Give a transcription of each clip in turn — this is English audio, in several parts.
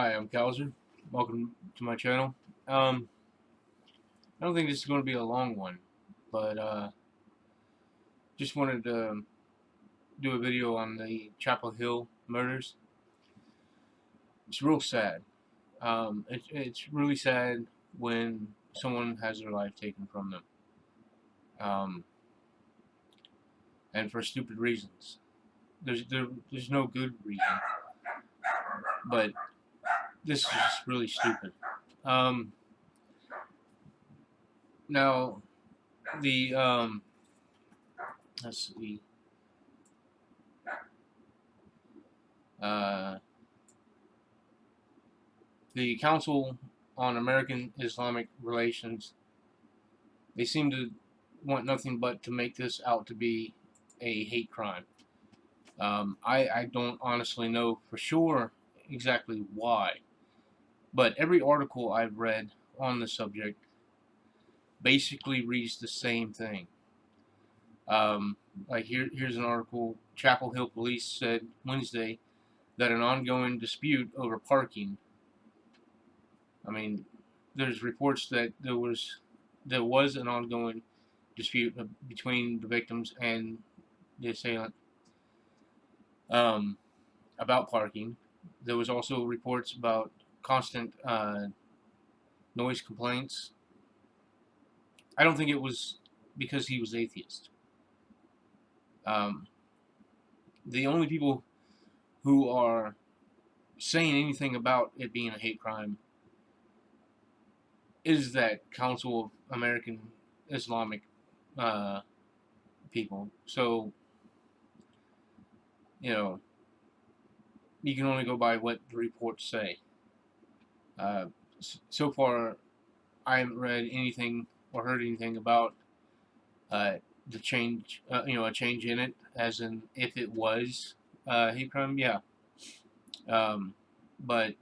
Hi, I'm Calzer. Welcome to my channel. I don't think this is going to be a long one, but just wanted to do a video on the Chapel Hill murders. It's real sad. It's really sad when someone has their life taken from them, um, and for stupid reasons. There's no good reason, but this is just really stupid. Um, Now the let's see. Uh, the Council on American Islamic Relations, they seem to want nothing but to make this out to be a hate crime. I don't honestly know for sure exactly why, but every article I've read on the subject basically reads the same thing. Um, here's an article. Chapel Hill police said Wednesday that an ongoing dispute over parking. I mean, there's reports that there was an ongoing dispute between the victims and the assailant um, about parking. There was also reports about constant noise complaints. I don't think it was because he was atheist. Um, the only people who are saying anything about it being a hate crime is that Council of American Islamic uh, people. So, you know, you can only go by what the reports say. Uh, so far, I haven't read anything or heard anything about uh, the change, a change in it, as in if it was hate crime, yeah. Um, but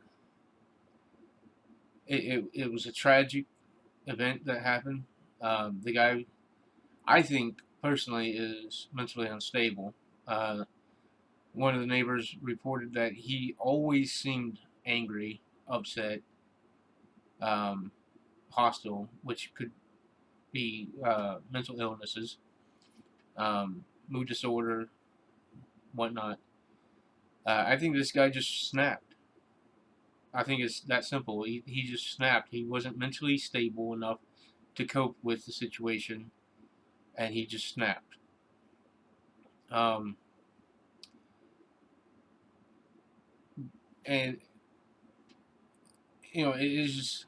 it was a tragic event that happened. The guy, I think, personally, is mentally unstable. Uh, One of the neighbors reported that he always seemed angry, upset, um, hostile, which could be mental illnesses, mood disorder, whatnot. I think this guy just snapped. I think it's that simple. He just snapped. He wasn't mentally stable enough to cope with the situation, and he just snapped. Um, and it is just,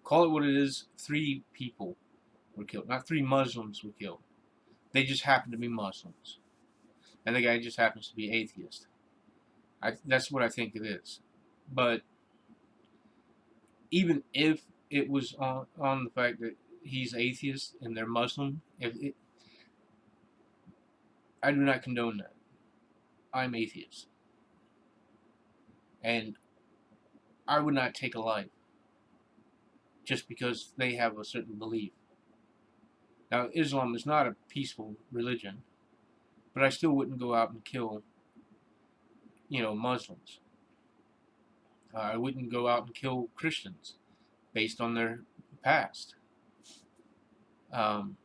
call it what it is. 3 people were killed, not 3 Muslims were killed. They just happen to be Muslims, and the guy just happens to be atheist. That's what I think it is. But even if it was on the fact that he's atheist and they're Muslim, I do not condone that. I'm atheist, and I would not take a life just because they have a certain belief. Now, Islam is not a peaceful religion, but I still wouldn't go out and kill, Muslims. I wouldn't go out and kill Christians based on their past. Um,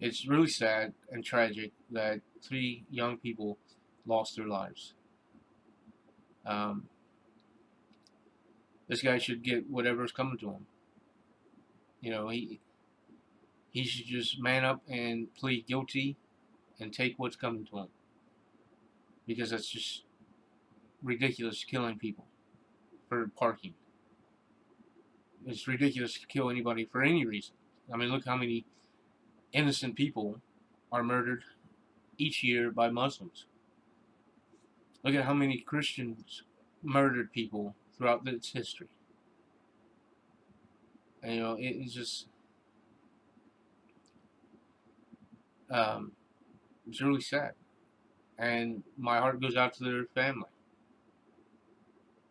it's really sad and tragic that 3 young people lost their lives. Um, this guy should get whatever's coming to him. He should just man up and plead guilty and take what's coming to him, because that's just ridiculous, killing people for parking. It's ridiculous to kill anybody for any reason. I mean, look how many innocent people are murdered each year by Muslims. Look at how many Christians murdered people throughout its history. And, it's just it's really sad, and my heart goes out to their family.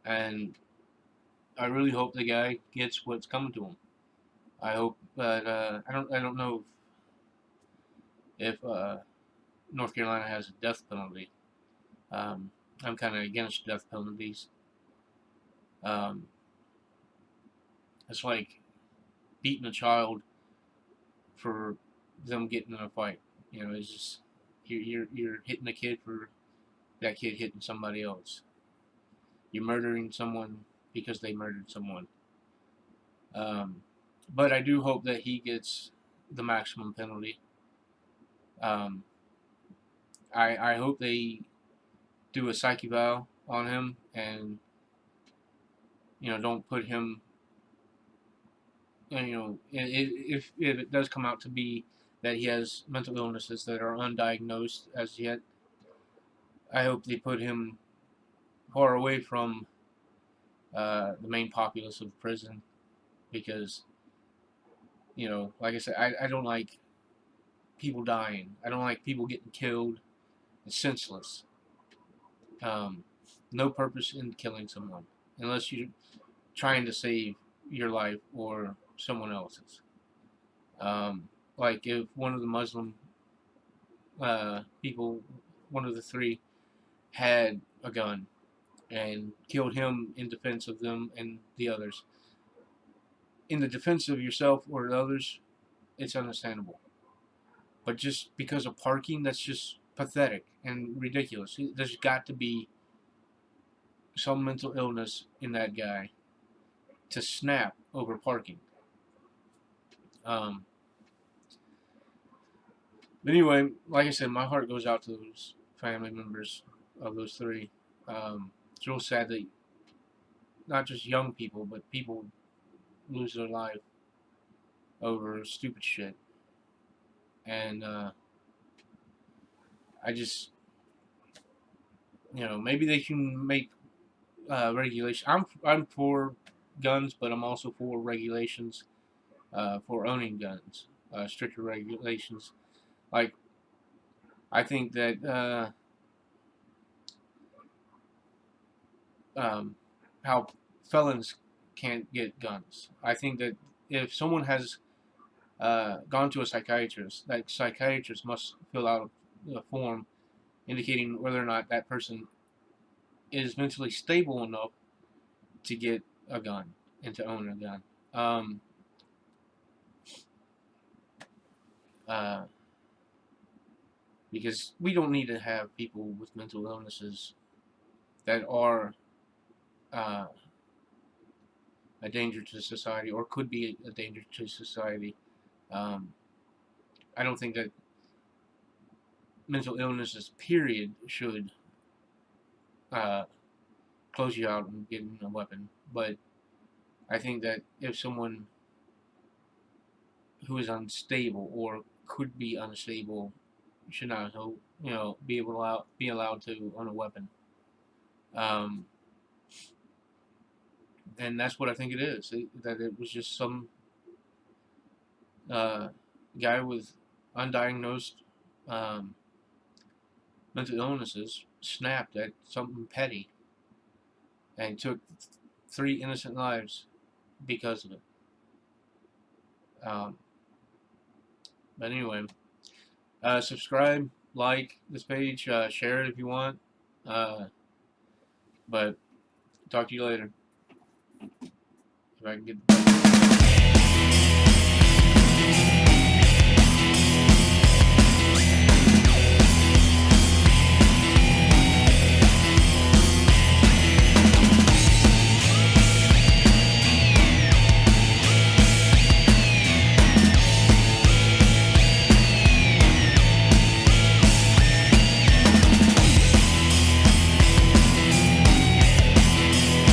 And I really hope the guy gets what's coming to him. I hope that I don't know if North Carolina has a death penalty. I'm kind of against death penalties. Um, it's like beating a child for them getting in a fight. You know, it's just you're hitting a kid for that kid hitting somebody else. You're murdering someone because they murdered someone. Um, but I do hope that he gets the maximum penalty. Um, I hope they do a psych eval on him and don't put him. If it does come out to be that he has mental illnesses that are undiagnosed as yet, I hope they put him far away from the main populace of prison because like I said, I don't like people dying. I don't like people getting killed. It's senseless. Um, no purpose in killing someone unless you're trying to save your life or someone else's. Like if one of the Muslim people, one of the three, had a gun and killed him in defense of them and the others. In the defense of yourself or the others, it's understandable. But just because of parking, that's just pathetic and ridiculous. There's got to be some mental illness in that guy to snap over parking. Um, but anyway, like I said, my heart goes out to those family members of those three. It's real sad that not just young people, but people lose their life over stupid shit. And I just, maybe they can make regulation. I'm for guns, but I'm also for regulations for owning guns, stricter regulations. Like I think that how felons can't get guns. I think that if someone has gone to a psychiatrist, that psychiatrist must fill out a form indicating whether or not that person is mentally stable enough to get a gun and to own a gun. Uh, because we don't need to have people with mental illnesses that are uh, a danger to society or could be a danger to society. Um, I don't think that mental illnesses, period, should uh, close you out and getting a weapon. But I think that if someone who is unstable or could be unstable should not, be allowed to own a weapon. And that's what I think it is. That it was just some uh, guy with undiagnosed um, mental illnesses snapped at something petty and took three innocent lives because of it. Um, but anyway, subscribe, like this page, share it if you want. But talk to you later. If I can get